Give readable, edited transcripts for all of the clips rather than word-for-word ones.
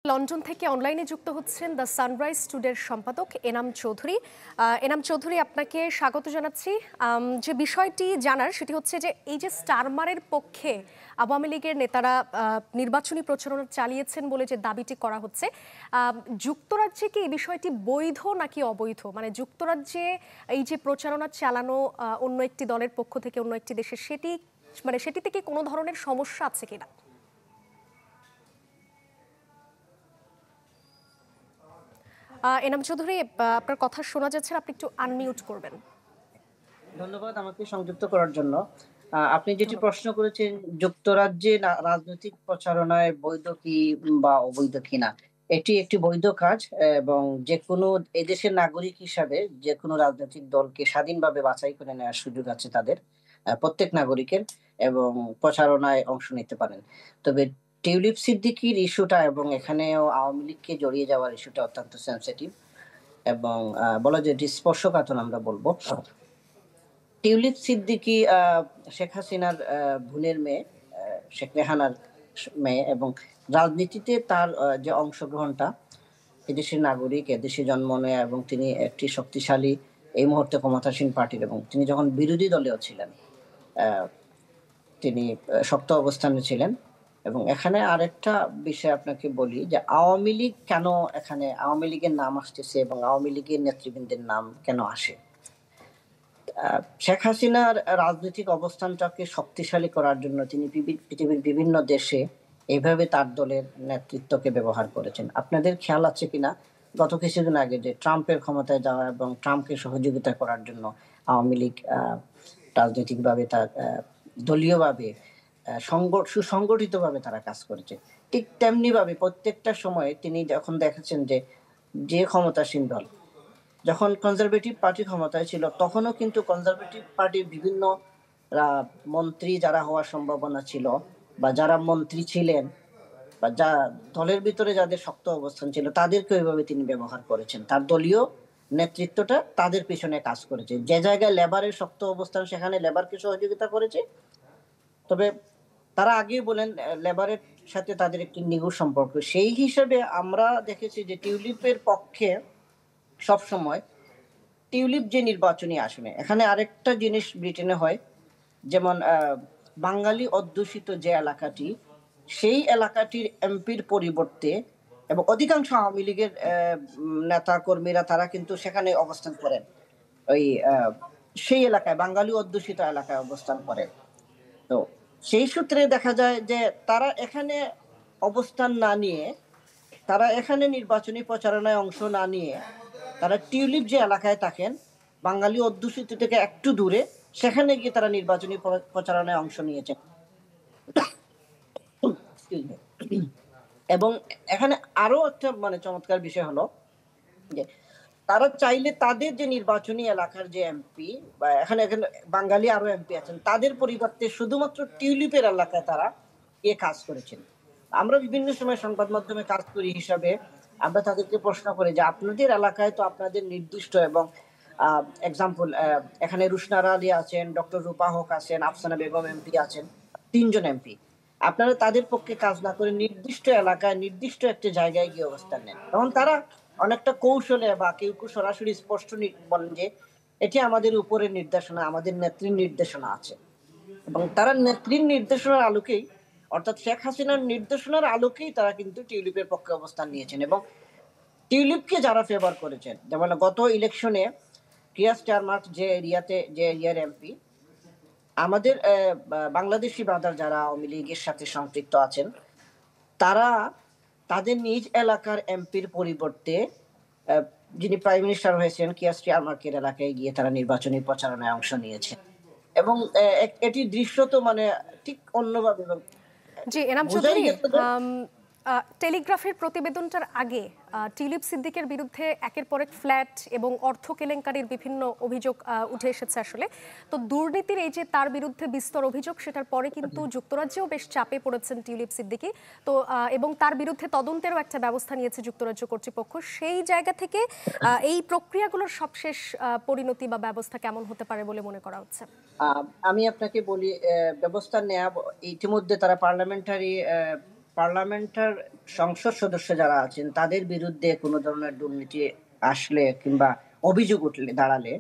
London থেকে অনলাইনে যুক্ত হচ্ছেন দ্য সানরাইজ টুডের সম্পাদক এনাম চৌধুরী। এনাম চৌধুরী, আপনাকে স্বাগত জানাচ্ছি। যে বিষয়টি জানার সেটি হচ্ছে যে এই যে স্টারমারের পক্ষে আওয়ামী লীগের নেতারা নির্বাচনী প্রচারণা চালিয়েছেন বলে যে দাবিটি করা হচ্ছে, যুক্তরাজ্যে কি এই বিষয়টি বৈধ নাকি অবৈধ? মানে যুক্তরাজ্যে এই যে প্রচারণা চালানো অন্য একটি দলের পক্ষ থেকে অন্য একটি দেশে, সেটিতে কি কোনো ধরনের সমস্যা আছে কিনা? এনাম চৌধুরী, আপনার কথা শোনা যাচ্ছে, আপনি একটু আনমিউট করবেন। ধন্যবাদ আমাকে সংযুক্ত করার জন্য। আপনি যেটি প্রশ্ন করেছেন, যুক্তরাজ্যে রাজনৈতিক প্রচারণায় বৈধ কি বা অবৈধ কিনা, এটি একটি বৈধ কাজ এবং যে কোনো এদেশের নাগরিক হিসাবে যে কোনো রাজনৈতিক দলকে স্বাধীনভাবে বাছাই করে নেওয়ার সুযোগ আছে তাদের, প্রত্যেক নাগরিকের, এবং প্রচারণায় অংশ নিতে পারেন। তবে টিউলিপ সিদ্দিকির ইস্যুটা এবং এখানেও আওয়ামী লীগকে জড়িয়ে যাওয়ার ইস্যুটা অত্যন্ত সেন্সিটিভ এবং বলা যায় এটি স্পর্শকাতর আমরা বলবো। টিউলিপ সিদ্দিকী শেখ হাসিনার বোনের মেয়ে, শেখ রেহানার মেয়ে, এবং রাজনীতিতে তার যে অংশগ্রহণটা, এদেশের নাগরিক, এদেশে জন্ম নেয়া, এবং তিনি একটি শক্তিশালী এই মুহূর্তে ক্ষমতাসীন পার্টির, এবং তিনি যখন বিরোধী দলেও ছিলেন, তিনি শক্ত অবস্থানে ছিলেন। এবং এখানে আরেকটা বিষয় আপনাকে বলি যে আওয়ামী লীগ কেন, এখানে আওয়ামী লীগের নাম আসতেছে এবং আওয়ামী লীগের নেতৃবৃন্দের নাম কেন আসে। শেখ হাসিনার রাজনৈতিক অবস্থানটাকে শক্তিশালী করার জন্য তিনি পৃথিবীর বিভিন্ন দেশে এইভাবে তার দলের নেতৃত্বকে ব্যবহার করেছেন। আপনাদের খেয়াল আছে কিনা, গত কিছুদিন আগে যে ট্রাম্পের ক্ষমতায় যাওয়া এবং ট্রাম্পকে সহযোগিতা করার জন্য আওয়ামী লীগ রাজনৈতিকভাবে তার দলীয়ভাবে সুসংগঠিতভাবে তারা কাজ করেছে। ঠিক তেমনি ভাবে প্রত্যেকটা সময়ে তিনি যখন দেখেছেন যে ক্ষমতাসীন দল, যখন কনজারভেটিভ পার্টি ক্ষমতায় ছিল তখনও কিন্তু কনজারভেটিভ পার্টির বিভিন্ন মন্ত্রী যারা হওয়ার সম্ভাবনা ছিল বা যারা মন্ত্রী ছিলেন বা যা দলের ভিতরে যাদের শক্ত অবস্থান ছিল তাদেরকে ওইভাবে তিনি ব্যবহার করেছেন। তার দলীয় নেতৃত্বটা তাদের পিছনে কাজ করেছে। যে জায়গায় লেবারের শক্ত অবস্থান সেখানে লেবারকে সহযোগিতা করেছে। তবে তারা আগেই বলেন লেবারের সাথে তাদের একটি নিগুড় সম্পর্ক। সেই হিসেবে আমরা দেখেছি যে টিউলিপের পক্ষে সবসময় টিউলিপ যে নির্বাচনী আসনে, এখানে আরেকটা জিনিস ব্রিটেনে হয়, যেমন বাঙালি অধ্যুষিত যে এলাকাটি, সেই এলাকাটির এমপির পরিবর্তে, এবং অধিকাংশ আওয়ামী লীগের নেতা কর্মীরা তারা কিন্তু সেখানে অবস্থান করেন, ওই সেই এলাকায় বাঙালি অধ্যুষিত এলাকায় অবস্থান করেন। তো সেই সূত্রে দেখা যায় যে তারা এখানে অবস্থান না নিয়ে, তারা এখানে নির্বাচনী প্রচারণায় অংশ না নিয়ে, তারা টিউলিপ যে এলাকায় থাকেন বাঙালি অধ্যুষিত থেকে একটু দূরে, সেখানে গিয়ে তারা নির্বাচনী প্রচারণায় অংশ নিয়েছেন। এবং এখানে আরো একটা চমৎকার বিষয় হলো যে তারা চাইলে তাদের যে নির্বাচনী এলাকার যে এমপি বা এখানে বাঙালি আরো এমপি আছেন, তাদের পরিবর্তে শুধুমাত্র টিউলিপের এলাকায় তারা কাজ করেছেন। আমরা বিভিন্ন সময় সংবাদ মাধ্যমে কাজ করি হিসাবে আমরা তাদেরকে প্রশ্ন করি যে আপনাদের এলাকায় তো আপনাদের নির্দিষ্ট, এবং এক্সাম্পল এখানে রুশনারা আলী আছেন, ডক্টর রূপা হক আছেন, আফসানা বেগম এমপি আছেন, 3 জন এমপি। আপনারা তাদের পক্ষে কাজ না করে নির্দিষ্ট এলাকায় নির্দিষ্ট একটা জায়গায় গিয়ে অবস্থান নেন। তখন তারা অনেকটা কৌশলে বা কেউ সরাসরি স্পষ্ট বলেন যে এটি আমাদের উপরের নির্দেশনা, আমাদের নেত্রীর নির্দেশনা আছে। এবং তারা নেত্রীর নির্দেশনার আলোকেই, অর্থাৎ শেখ হাসিনার নির্দেশনার আলোকেই তারা কিন্তু টিউলিপের পক্ষে অবস্থান নিয়েছেন। এবং টিউলিপকে যারা ফেভার করেছেন, যেমন গত ইলেকশনে কিয়ার স্টারমার যে এরিয়ার এমপি, আমাদের বাংলাদেশি ব্রাদার যারা আওয়ামী লীগের সাথে সম্পৃক্ত আছেন, তারা তাদের নিজ এলাকার এমপির পরিবর্তে যিনি প্রাইম মিনিস্টার হয়েছেন কিয়ার স্টারমার্কের এলাকায় গিয়ে তারা নির্বাচনী প্রচারণায় অংশ নিয়েছেন। এবং এটি দৃশ্যত ঠিক অন্যভাবে। জি এনাম চৌধুরী, টেলিগ্রাফের প্রতিবেদনটার আগে টিউলিপ সিদ্দিকের বিরুদ্ধে একের পর এক ফ্ল্যাট এবং অর্থ কেলেঙ্কারির বিভিন্ন অভিযোগ উঠে এসেছে আসলে। তো দুর্নীতির এই যে তার বিরুদ্ধে বিস্তর অভিযোগ, সেটার পরে কিন্তু যুক্তরাজ্যেও বেশ চাপে পড়েছেন টিউলিপ সিদ্দিকি। তো এবং তার বিরুদ্ধে তদন্তেরও একটা ব্যবস্থা নিয়েছে যুক্তরাজ্য কর্তৃপক্ষ। সেই জায়গা থেকে এই প্রক্রিয়াগুলোর সবশেষ পরিণতি বা ব্যবস্থা কেমন হতে পারে বলে মনে করা হচ্ছে? আমি আপনাকে বলি, ব্যবস্থা নেওয়া ইতিমধ্যে তারা পার্লামেন্টারি পার্লামেন্টের সংসদ সদস্য যারা আছেন তাদের বিরুদ্ধে কোনো ধরনের দুর্নীতি আসলে কিংবা অভিযোগ উঠলে দাঁড়ালে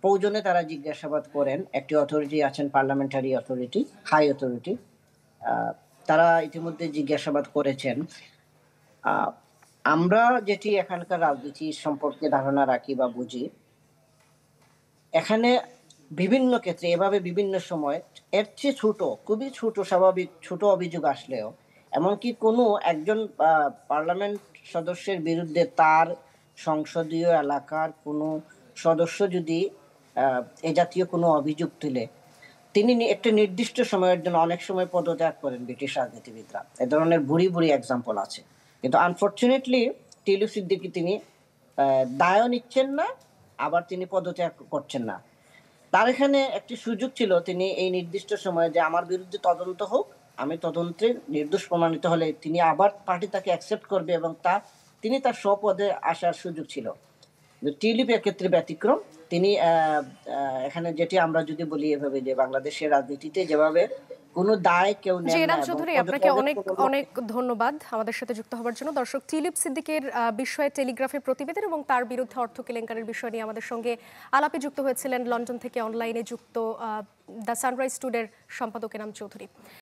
প্রয়োজনে তারা জিজ্ঞাসাবাদ করেন। একটি অথরিটি আছেন, পার্লামেন্টারি অথরিটি, হাই অথরিটি। তারা ইতিমধ্যে জিজ্ঞাসাবাদ করেছেন। আহ, আমরা যেটি এখানকার রাজনীতি সম্পর্কে ধারণা রাখি বা বুঝি, এখানে বিভিন্ন ক্ষেত্রে এভাবে বিভিন্ন সময় এর চেয়ে ছোট, খুবই ছোট, স্বাভাবিক ছোট অভিযোগ আসলেও, এমনকি কোনো একজন পার্লামেন্ট সদস্যের বিরুদ্ধে তার সংসদীয় এলাকার কোনো সদস্য যদি এ জাতীয় কোনো অভিযোগ তুলে, তিনি একটা নির্দিষ্ট সময়ের জন্য অনেক সময় পদত্যাগ করেন ব্রিটিশ রাজনীতিবিদরা। এ ধরনের বুড়ি বুড়ি এক্সাম্পল আছে। কিন্তু আনফর্চুনেটলি টিলু সিদ্দিকী তিনি দায়ও নিচ্ছেন না, আবার তিনি পদত্যাগ করছেন না। তার এখানে একটি সুযোগ ছিল, তিনি এই নির্দিষ্ট সময়ে যে আমার বিরুদ্ধে তদন্ত হোক, আমি তদন্তে নির্দোষ প্রমাণিত হলে তিনি আবার পার্টি তাকে অ্যাকসেপ্ট করবে এবং তিনি তার স্বপদে আসার সুযোগ ছিল। টিউলিপের ক্ষেত্রে ব্যতিক্রম। তিনি এখানে যেটি আমরা যদি বলি এভাবে, যে বাংলাদেশের রাজনীতিতে যেভাবে কোনো দায় কেউ জি, নেন না এনাম এবং চৌধুরী আপনাকে অনেক অনেক ধন্যবাদ আমাদের সাথে যুক্ত হওয়ার জন্য। দর্শক, টিউলিপ সিদ্দিকের বিষয়ে টেলিগ্রাফের প্রতিবেদন এবং তার বিরুদ্ধে অর্থ কেলেঙ্কারির বিষয় নিয়ে আমাদের সঙ্গে আলাপে যুক্ত হয়েছিলেন লন্ডন থেকে অনলাইনে যুক্ত দ্য সানরাইজ টুডের সম্পাদক এনাম চৌধুরী।